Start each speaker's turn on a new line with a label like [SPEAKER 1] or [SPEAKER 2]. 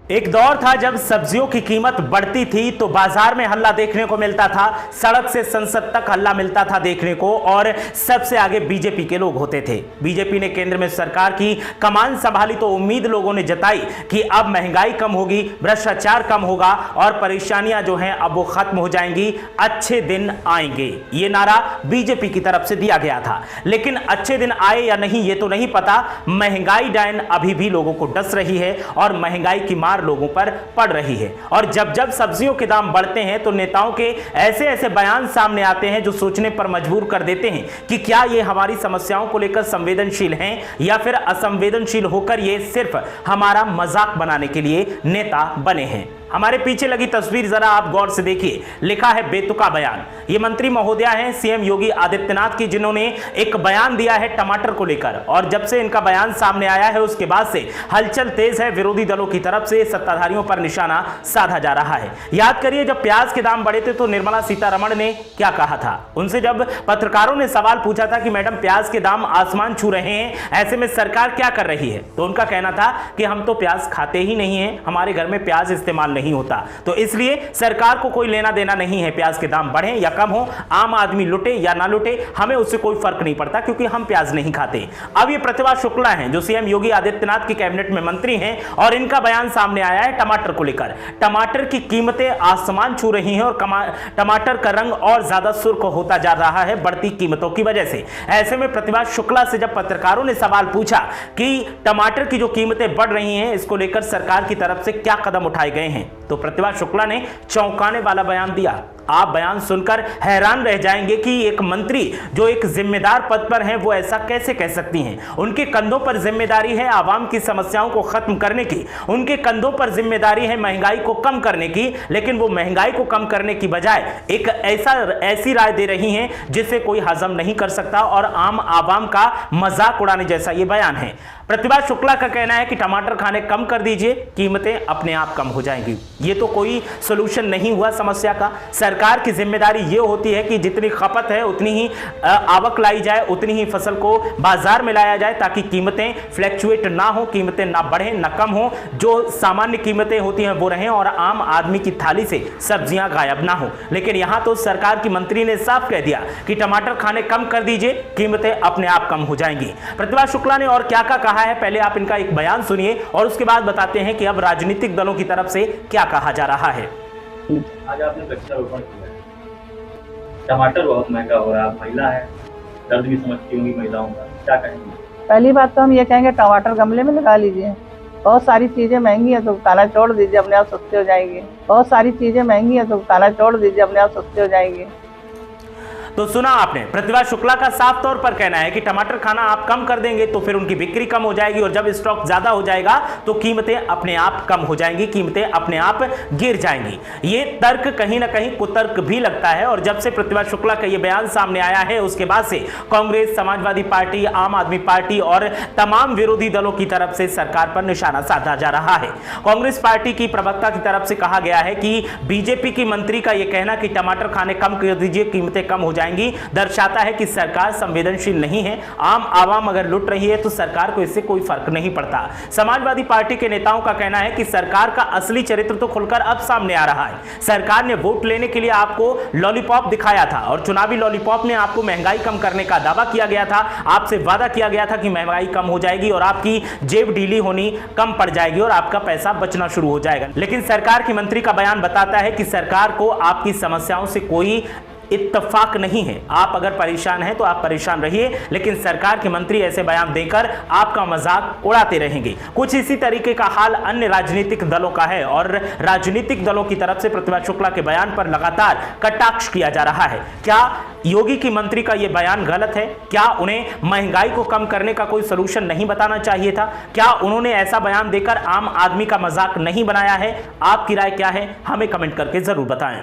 [SPEAKER 1] एक दौर था जब सब्जियों की कीमत बढ़ती थी तो बाजार में हल्ला देखने को मिलता था, सड़क से संसद तक हल्ला मिलता था देखने को, और सबसे आगे बीजेपी के लोग होते थे। बीजेपी ने केंद्र में सरकार की कमान संभाली तो उम्मीद लोगों ने जताई कि अब महंगाई कम होगी, भ्रष्टाचार कम होगा और परेशानियां जो हैं अब वो खत्म हो जाएंगी, अच्छे दिन आएंगे। ये नारा बीजेपी की तरफ से दिया गया था। लेकिन अच्छे दिन आए या नहीं ये तो नहीं पता। महंगाई डायन अभी भी लोगों को डस रही है और महंगाई की मार लोगों पर पड़ रही है। और जब जब सब्जियों के दाम बढ़ते हैं तो नेताओं के ऐसे ऐसे बयान सामने आते हैं जो सोचने पर मजबूर कर देते हैं कि क्या ये हमारी समस्याओं को लेकर संवेदनशील हैं या फिर असंवेदनशील होकर ये सिर्फ हमारा मजाक बनाने के लिए नेता बने हैं। हमारे पीछे लगी तस्वीर जरा आप गौर से देखिए। लिखा है बेतुका बयान। ये मंत्री महोदया हैं सीएम योगी आदित्यनाथ की, जिन्होंने एक बयान दिया है टमाटर को लेकर। और जब से इनका बयान सामने आया है उसके बाद से हलचल तेज है। विरोधी दलों की तरफ से सत्ताधारियों पर निशाना साधा जा रहा है। याद करिए जब प्याज के दाम बढ़े थे तो निर्मला सीतारमण ने क्या कहा था। उनसे जब पत्रकारों ने सवाल पूछा था कि मैडम प्याज के दाम आसमान छू रहे हैं, ऐसे में सरकार क्या कर रही है, तो उनका कहना था कि हम तो प्याज खाते ही नहीं है, हमारे घर में प्याज इस्तेमाल नहीं होता, तो इसलिए सरकार को कोई लेना देना नहीं है। प्याज के दाम बढ़े या कम हो, आम आदमी लुटे या ना लुटे, हमें उससे कोई फर्क नहीं पड़ता क्योंकि हम प्याज नहीं खाते। अब ये प्रतिभा शुक्ला हैं जो सीएम योगी आदित्यनाथ की कैबिनेट में मंत्री हैं और इनका बयान सामने आया है टमाटर को लेकर। टमाटर की कीमतें आसमान छू रही हैं और टमाटर का रंग और ज्यादा सुर्ख होता जा रहा है बढ़ती कीमतों की वजह से। ऐसे में प्रतिभा शुक्ला से जब पत्रकारों ने सवाल पूछा कि टमाटर की जो कीमतें बढ़ रही हैं इसको लेकर सरकार की तरफ से क्या कदम उठाए गए हैं, तो प्रतिभा शुक्ला ने चौंकाने वाला बयान दिया। आप बयान सुनकर हैरान रह जाएंगे कि एक मंत्री जो एक जिम्मेदार पद पर हैं वो ऐसा कैसे कह सकती हैं। उनके कंधों पर जिम्मेदारी है आवाम की समस्याओं को खत्म करने की, उनके कंधों पर जिम्मेदारी है महंगाई को कम करने की, लेकिन वो महंगाई को कम करने की बजाय एक ऐसी राय दे रही हैं जिसे कोई हजम नहीं कर सकता और आम आवाम का मजाक उड़ाने जैसा ये बयान है। प्रतिभा शुक्ला का कहना है कि टमाटर खाने कम कर दीजिए, कीमतें अपने आप कम हो जाएंगी। ये तो कोई सोल्यूशन नहीं हुआ समस्या का। सरकार की जिम्मेदारी ये होती है कि जितनी खपत है उतनी ही आवक लाई जाए, उतनी ही फसल को बाजार में लाया जाए ताकि कीमतें फ्लैक्चुएट ना हो, कीमतें ना बढ़े ना कम हो, जो सामान्य कीमतें होती हैं वो रहें और आम आदमी की थाली से सब्जियां गायब ना हो। लेकिन यहां तो सरकार की मंत्री ने साफ कह दिया कि टमाटर खाने कम कर दीजिए, कीमतें अपने आप कम हो जाएंगी। प्रतिभा शुक्ला ने और क्या कहा है, पहले आप इनका एक बयान सुनिए और उसके बाद बताते हैं कि अब राजनीतिक दलों की तरफ से क्या कहा जा रहा है।
[SPEAKER 2] आज आपने वृक्षारोपण किया है, टमाटर बहुत महंगा हो रहा है, महिला है, दर्द भी समझती होंगी महिलाओं का, क्या कहेंगे?
[SPEAKER 3] पहली बात तो हम ये कहेंगे टमाटर गमले में लगा लीजिए। बहुत सारी चीजें महंगी है तो खाना छोड़ दीजिए, अपने आप सस्ते हो जाएंगे। बहुत सारी चीजें महंगी है तो खाना छोड़ दीजिए, अपने आप सस्ते हो जाएंगे।
[SPEAKER 1] तो सुना आपने, प्रतिभा शुक्ला का साफ तौर पर कहना है कि टमाटर खाना आप कम कर देंगे तो फिर उनकी बिक्री कम हो जाएगी और जब स्टॉक ज्यादा हो जाएगा तो कीमतें अपने आप कम हो जाएंगी, कीमतें अपने आप गिर जाएंगी। ये तर्क कहीं ना कहीं कुतर्क भी लगता है और जब से प्रतिभा शुक्ला का ये बयान सामने आया है उसके बाद से कांग्रेस, समाजवादी पार्टी, आम आदमी पार्टी और तमाम विरोधी दलों की तरफ से सरकार पर निशाना साधा जा रहा है। कांग्रेस पार्टी की प्रवक्ता की तरफ से कहा गया है कि बीजेपी की मंत्री का यह कहना कि टमाटर खाने कम कर दीजिए, कीमतें कम हो दर्शाता है कि सरकार संवेदनशील नहीं है। आम आवाम अगर लुट रही है तो सरकार को इससे कोई फर्क नहीं पड़ता। समाजवादी पार्टी के नेताओं का कहना है कि सरकार का असली चरित्र तो खुलकर अब सामने आ रहा है। सरकार ने वोट लेने के लिए आपको लॉलीपॉप दिखाया था और चुनावी लॉलीपॉप में आपको महंगाई कम करने का दावा किया गया था। आपसे वादा किया गया था कि महंगाई कम हो जाएगी और आपकी जेब ढीली होनी कम पड़ जाएगी और आपका पैसा बचना शुरू हो जाएगा। लेकिन सरकार की मंत्री का बयान बताता है कि सरकार को आपकी समस्याओं से कोई इत्तेफाक नहीं है। आप अगर परेशान हैं तो आप परेशान रहिए, लेकिन सरकार के मंत्री ऐसे बयान देकर आपका मजाक उड़ाते रहेंगे। कुछ इसी तरीके का हाल अन्य राजनीतिक दलों का है और राजनीतिक दलों की तरफ से प्रतिभा शुक्ला के बयान पर लगातार कटाक्ष किया जा रहा है। क्या योगी की मंत्री का यह बयान गलत है? क्या उन्हें महंगाई को कम करने का कोई सलूशन नहीं बताना चाहिए था? क्या उन्होंने ऐसा बयान देकर आम आदमी का मजाक नहीं बनाया है? आपकी राय क्या है? हमें कमेंट करके जरूर बताएं।